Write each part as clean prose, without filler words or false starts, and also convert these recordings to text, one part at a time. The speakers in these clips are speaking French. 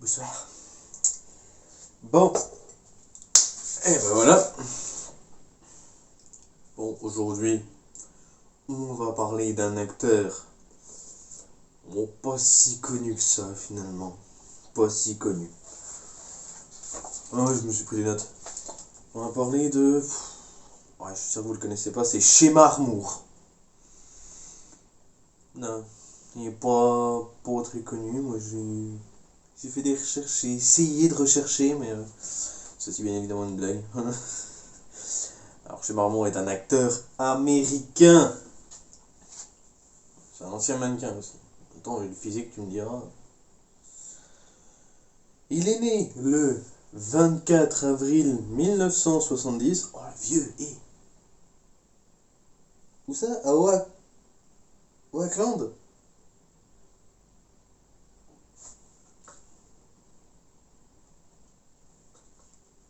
Bonsoir. Bon, et ben voilà. Bon, aujourd'hui, on va parler d'un acteur. Bon, pas si connu que ça, finalement. Pas si connu. Ah ouais, je me suis pris des notes. On va parler de... Ouais, je suis sûr que vous le connaissez pas, c'est Shemar Moore. Non, il est pas très connu. Moi, j'ai fait des recherches, j'ai essayé de rechercher, mais ceci bien évidemment une blague. Alors, Shemar Moore est un acteur américain. C'est un ancien mannequin aussi. Attends, le physique, tu me diras. Il est né le 24 avril 1970. Oh, vieux, hé. Où ça? À Auckland?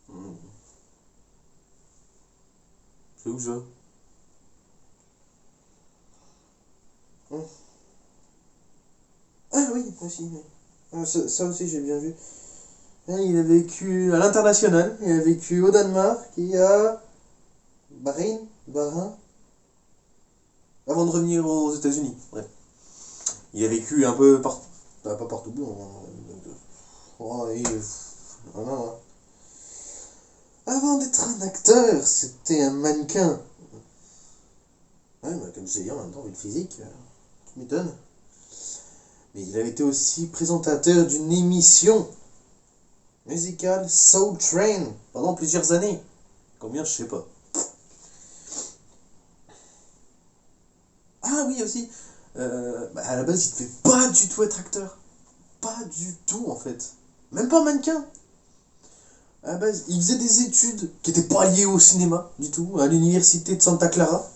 Hmm, c'est où ça? Hmm. Ah oui, aussi, oui. Ah, ça aussi, j'ai bien vu. Ah, il a vécu à l'international. Il a vécu au Danemark et à Bahreïn, avant de revenir aux États-Unis. Ouais. Il a vécu un peu partout. Pas partout. Oh, voilà. Avant d'être un acteur, c'était un mannequin. Ouais, bah, comme je l'ai dit en même temps, vu le physique, tu m'étonnes. Mais il a été aussi présentateur d'une émission musicale Soul Train pendant plusieurs années. Combien, je sais pas. Ah oui, aussi. Bah, à la base, il devait pas du tout être acteur. Pas du tout, en fait. Même pas mannequin. À la base, il faisait des études qui étaient pas liées au cinéma, du tout, à l'université de Santa Clara.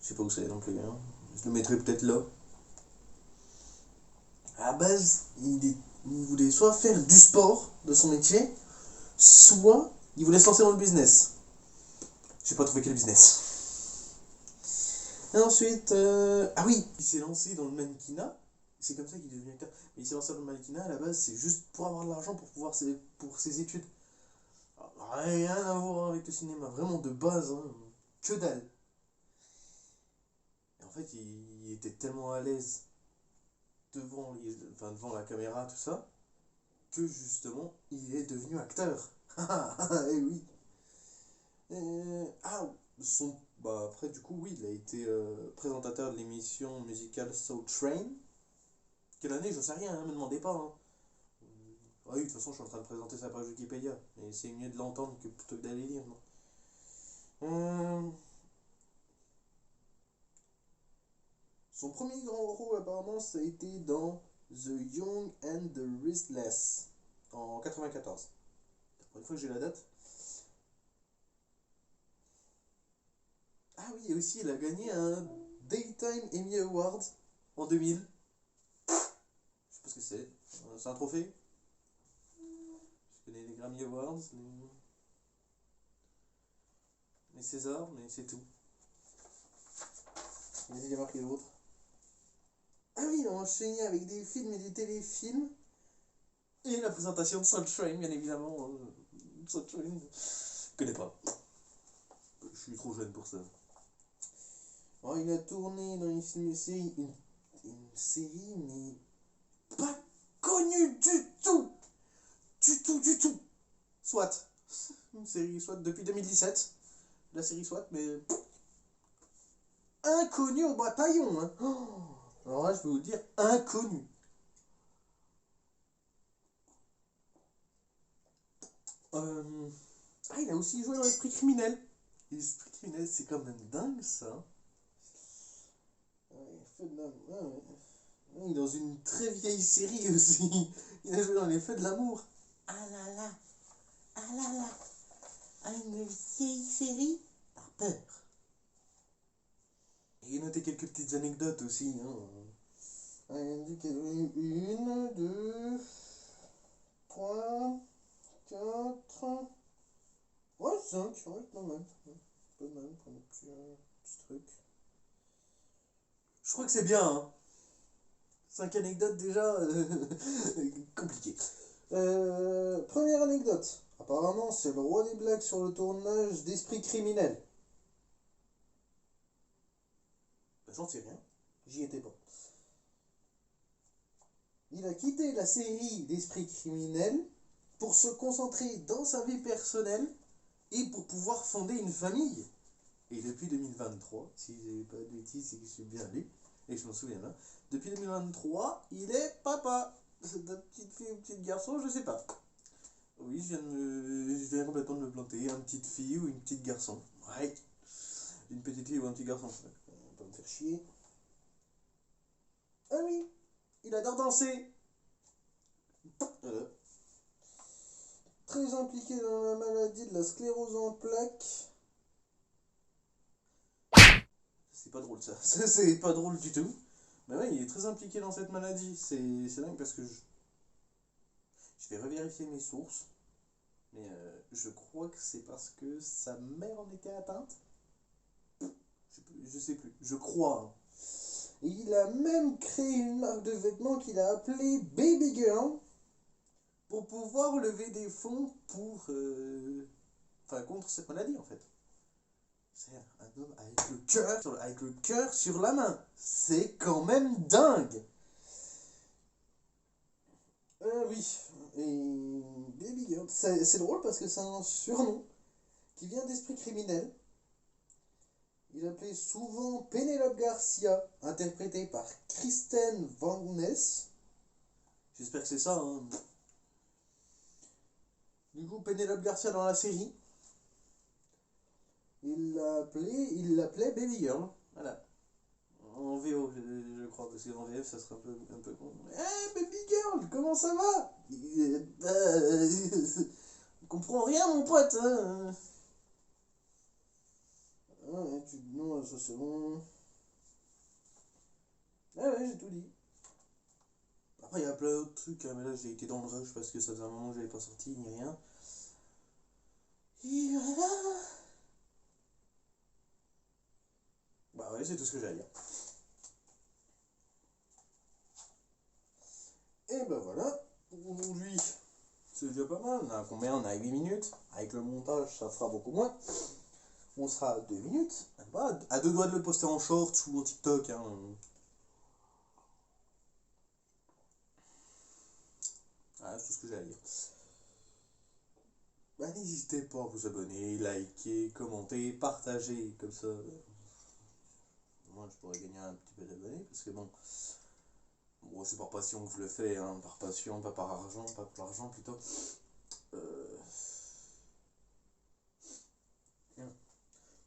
Je sais pas où c'est non plus, hein. Je le mettrai peut-être là. À la base, il voulait soit faire du sport de son métier, soit il voulait se lancer dans le business. J'ai pas trouvé quel business. Et ensuite, ah oui, il s'est lancé dans le mannequinat. C'est comme ça qu'il est devenu acteur. Mais il s'est lancé dans le mannequinat à la base, c'est juste pour avoir de l'argent pour ses études. Alors, rien à voir avec le cinéma, vraiment de base, hein. Que dalle. Et en fait, il était tellement à l'aise devant la caméra, tout ça, que justement, il est devenu acteur. Et oui. Ah, après, du coup, oui, il a été présentateur de l'émission musicale Soul Train. Quelle année? Je sais rien, hein, me demandez pas, hein. Ah oui, de toute façon, je suis en train de présenter sa page Wikipédia. Et c'est mieux de l'entendre que plutôt que d'aller lire, non? Euh, Son premier grand rôle, apparemment, ça a été dans The Young and the Restless en 94. Pour une fois que j'ai la date. Ah oui, et aussi, il a gagné un Daytime Emmy Award en 2000. Je sais pas ce que c'est. C'est un trophée. Je connais les Grammy Awards, les Césars, mais c'est tout. Vas-y, il y a marqué l'autre. Ah oui, il a enchaîné avec des films et des téléfilms. Et la présentation de Soul Train, bien évidemment. Soul Train, je connais pas. Je suis trop jeune pour ça. Alors, il a tourné dans une film et série, une série, mais pas connue du tout. Du tout, du tout. Soit. Une série soit depuis 2017. La série soit, mais inconnue au bataillon, hein. Oh, alors là, je vais vous dire inconnu. Euh, Ah, il a aussi joué dans Esprit criminel. Esprit criminel, c'est quand même dingue ça. Ouais, Feu de l'amour. Ouais, ouais. Ouais, il est dans une très vieille série aussi. Il a joué dans Les Feux de l'amour. Ah là là, ah là là. Ah, une vieille série. Par peur. Et il a noté quelques petites anecdotes aussi, hein. Ah, il a dit qu'il y avait une, deux, trois, quatre. Ouais, cinq. Ouais, pas mal. Ouais, pas mal pour un petit truc. Je crois que c'est bien, hein. 5 anecdotes déjà, compliqué. Première anecdote. Apparemment, c'est le roi des blagues sur le tournage d'Esprit criminel. Ben, j'en sais rien. J'y étais pas. Il a quitté la série d'Esprit criminel pour se concentrer dans sa vie personnelle et pour pouvoir fonder une famille. Et depuis 2023, si j'ai pas de bêtises, c'est que je suis bien lu, et que je m'en souviens là, depuis 2023, il est papa. C'est de petite fille ou petit garçon, je sais pas. Oui, je viens complètement de me planter. Une petite fille ou une petite garçon. Ouais. Une petite fille ou un petit garçon. On va pas me faire chier. Ah oui, il adore danser. Voilà. Très impliqué dans la maladie de la sclérose en plaques. C'est pas drôle ça. C'est pas drôle du tout. Mais ouais, il est très impliqué dans cette maladie. C'est dingue parce que je vais revérifier mes sources. Mais je crois que c'est parce que sa mère en était atteinte. Je sais plus. Je crois, hein. Et il a même créé une marque de vêtements qu'il a appelée Baby Girl pour pouvoir lever des fonds pour. Enfin, contre cette maladie en fait. C'est un homme avec le cœur sur la main. C'est quand même dingue. Oui, et Baby Girl, c'est drôle parce que c'est un surnom qui vient d'Esprit criminel. Il appelait souvent Penelope Garcia, interprétée par Kristen Van Ness. J'espère que c'est ça, hein. Du coup, Penelope Garcia dans la série, il l'appelait Baby Girl. Voilà. En VO, je crois, parce qu'en VF, ça serait un peu con. Eh, Baby Girl, comment ça va? Je comprends rien, mon pote, hein. Ah ouais, non, ça c'est bon. Ah ouais, j'ai tout dit. Après, il y a plein d'autres trucs, hein, mais là, j'ai été dans le rush parce que ça faisait un moment que j'avais pas sorti, ni rien. Et voilà. Bah ouais, c'est tout ce que j'ai à dire. Et ben voilà, pour aujourd'hui, c'est déjà pas mal. On a combien? On a 8 minutes. Avec le montage, ça fera beaucoup moins. On sera à 2 minutes. Bah, à deux doigts de le poster en short ou en TikTok, hein. Voilà, c'est tout ce que j'ai à dire. Bah, n'hésitez pas à vous abonner, liker, commenter, partager, comme ça. Moi, je pourrais gagner un petit peu d'abonnés, parce que bon, c'est par passion que je le fais, hein, par passion, pas par argent, pas pour l'argent plutôt. Euh,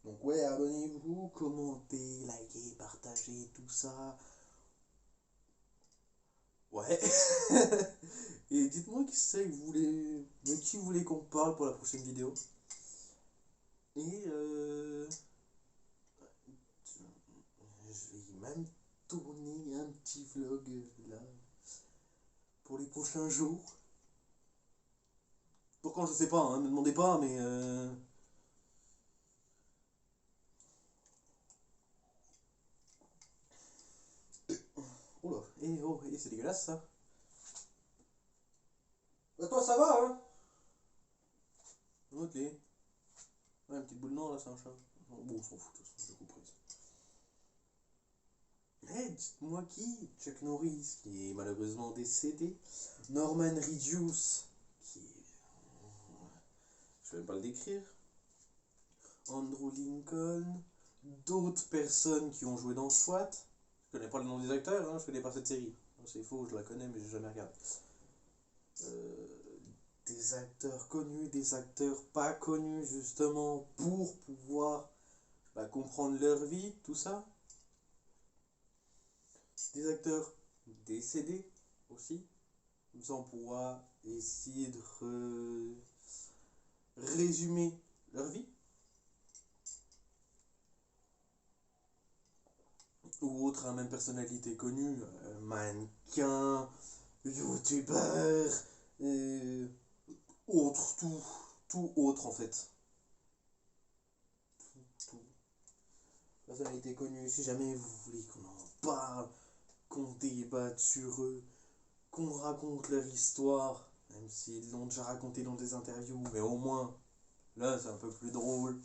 Donc ouais, abonnez-vous, commentez, likez, partagez, tout ça. Ouais. Et dites-moi qui c'est que vous voulez, de qui vous voulez qu'on parle pour la prochaine vidéo. Et je vais même tourner un petit vlog là pour les prochains jours. Pour quand je sais pas, hein, me demandez pas, mais oula, c'est dégueulasse ça. Bah toi ça va, hein? Ok. Ouais, une petite boule noire là, c'est un chat. Bon, on s'en fout, de toute façon, je couperai ça. Hey, dites-moi qui? Chuck Norris, qui est malheureusement décédé. Norman Reedus, qui est... Je vais même pas le décrire. Andrew Lincoln. D'autres personnes qui ont joué dans SWAT. Je connais pas le nom des acteurs, hein, je connais pas cette série. C'est faux, je la connais, mais j'ai jamais regardé. Euh, des acteurs connus, des acteurs pas connus, justement, pour pouvoir comprendre leur vie, tout ça. Des acteurs décédés aussi. Comme ça, on pourra essayer de résumer leur vie. Ou autre, hein, même personnalité connue, mannequin, youtubeur, autre, tout autre en fait. Tout. Personnalité connue, si jamais vous voulez qu'on en parle, qu'on débatte sur eux, qu'on raconte leur histoire, Même s'ils l'ont déjà raconté dans des interviews, mais au moins, là c'est un peu plus drôle.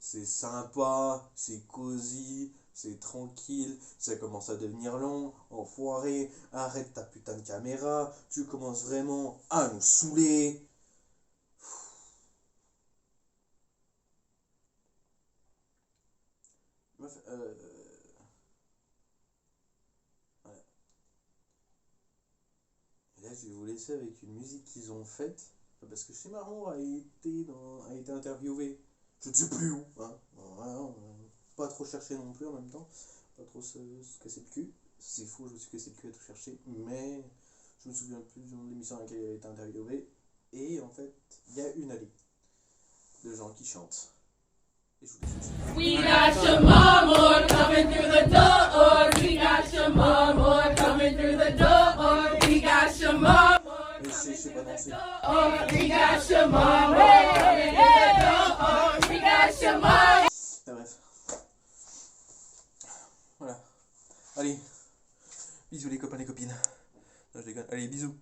C'est sympa, c'est cosy, c'est tranquille, ça commence à devenir long, enfoiré, arrête ta putain de caméra, tu commences vraiment à nous saouler. Meuf, voilà. Et là, je vais vous laisser avec une musique qu'ils ont faite, parce que chez Marron a été interviewé, je ne sais plus où, hein. Voilà, pas trop chercher non plus en même temps, pas trop se casser le cul. C'est fou, je me suis cassé le cul à tout chercher, mais je me souviens plus du nom de l'émission à laquelle il a été interviewé. Et en fait, il y a une allée de gens qui chantent. Et je vous laisse aussi. We got your mama coming through the door. We got your mama coming through the door. We got your mama. Mais je sais pas danser. We got your mama coming through the door. We got your mama. Ah, bref. Voilà. Allez. Bisous les copains, les copines. Non, je déconne. Allez, bisous.